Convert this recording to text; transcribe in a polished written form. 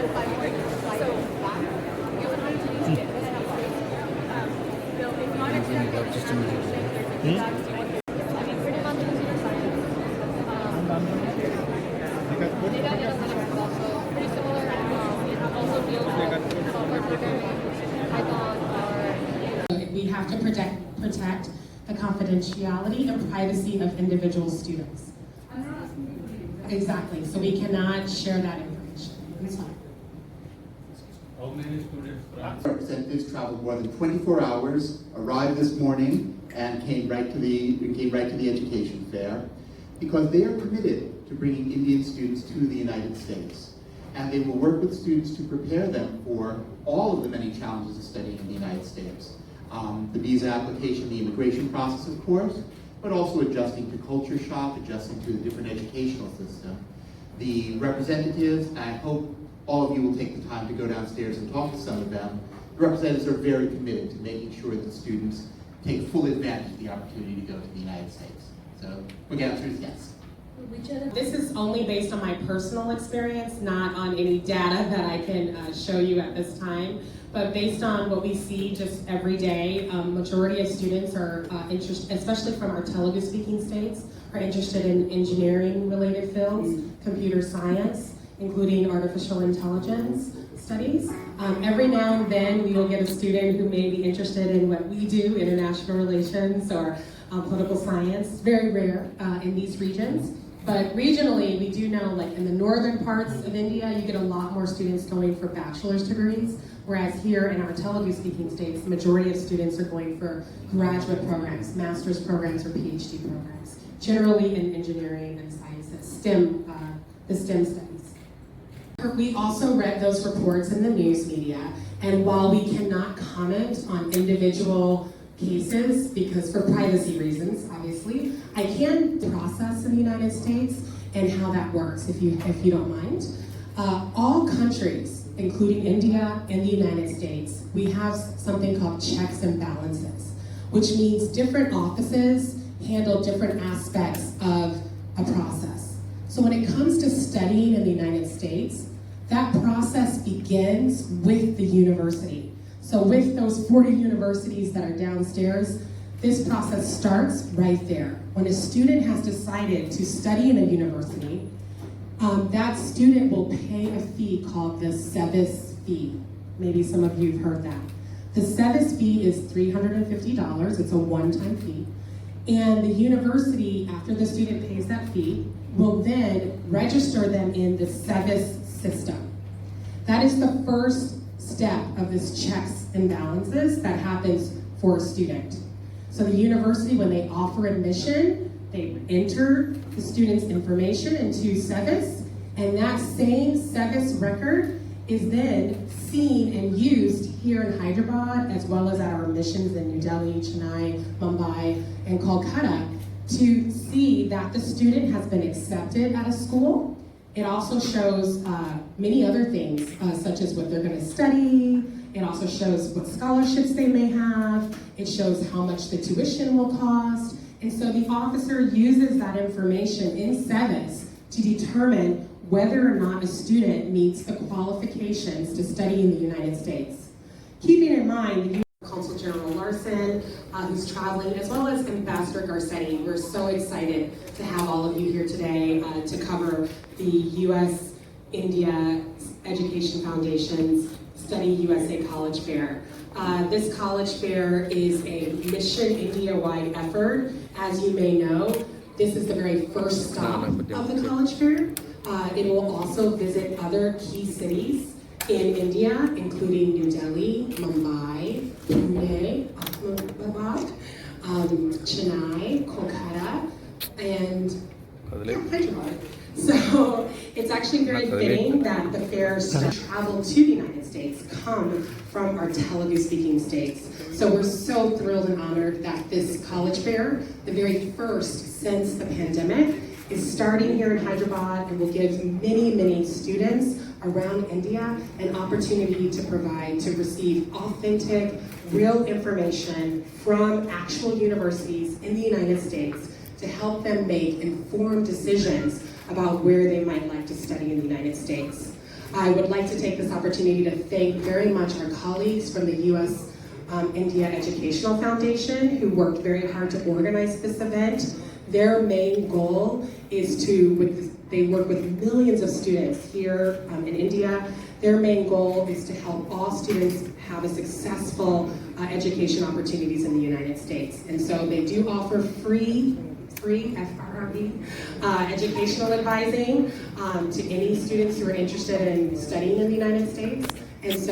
We have to protect the confidentiality and privacy of individual students. Exactly, so we cannot share that information. I'm sorry. How many students from? Representatives traveled more than 24 hours, arrived this morning, and came right to the education fair because they are committed to bringing Indian students to the United States. And they will work with students to prepare them for all of the many challenges of studying in the United States. The visa application, the immigration process, of course, but also adjusting to culture shock, adjusting to the different educational system. The representatives, and I hope all of you will take the time to go downstairs and talk to some of them. The representatives are very committed to making sure that students take full advantage of the opportunity to go to the United States. So, quick answer is yes. This is only based on my personal experience, not on any data that I can show you at this time. But based on what we see just every day, majority of students are interested, especially from our Telugu-speaking states, are interested in engineering-related fields, computer science, including artificial intelligence studies. Every now and then we will get a student who may be interested in what we do, international relations or political science. Very rare in these regions. But regionally, we do know, like in the northern parts of India, you get a lot more students going for bachelor's degrees, whereas here in our Telugu-speaking states, the majority of students are going for graduate programs, master's programs, or PhD programs, generally in engineering and sciences, the STEM studies. We also read those reports in the news media, and while we cannot comment on individual cases, because for privacy reasons, obviously, I can process in the United States and how that works, if you don't mind. All countries, including India and the United States, we have something called checks and balances, which means different offices handle different aspects of a process. So when it comes to studying in the United States, that process begins with the university. So with those 40 universities that are downstairs, this process starts right there. When a student has decided to study in a university, that student will pay a fee called the SEVIS fee. Maybe some of you have heard that. The SEVIS fee is $350, it's a one-time fee. And the university, after the student pays that fee, will then register them in the SEVIS system. That is the first step of this checks and balances that happens for a student. So the university, when they offer admission, they enter the student's information into SEVIS, and that same SEVIS record is then seen and used here in Hyderabad, as well as at our missions in New Delhi, Chennai, Mumbai, and Kolkata, to see that the student has been accepted at a school. It also shows many other things, such as what they're going to study. It also shows what scholarships they may have. It shows how much the tuition will cost. And so the officer uses that information in SEVIS to determine whether or not a student meets the qualifications to study in the United States. Keeping in mind, the Consul General Larson, who's traveling, as well as Ambassador Garcetti. We're so excited to have all of you here today to cover the U.S.-India Education Foundation's Study USA College Fair. This college fair is a Mission India-wide effort. As you may know, this is the very first stop of the college fair. It will also visit other key cities in India, including New Delhi, Mumbai, Pune, Ahmedabad, Chennai, Kolkata, and Hyderabad. So it's actually very fitting that the fairs that travel to the United States come from our Telugu-speaking states. So we're so thrilled and honored that this college fair, the very first since the pandemic, is starting here in Hyderabad and will give many, many students around India an opportunity to receive authentic, real information from actual universities in the United States to help them make informed decisions about where they might like to study in the United States. I would like to take this opportunity to thank very much our colleagues from the U.S. India Educational Foundation who worked very hard to organize this event. Their main goal is they work with millions of students here in India. Their main goal is to help all students have a successful education opportunities in the United States. And so they do offer free FRE, educational advising to any students who are interested in studying in the United States. And so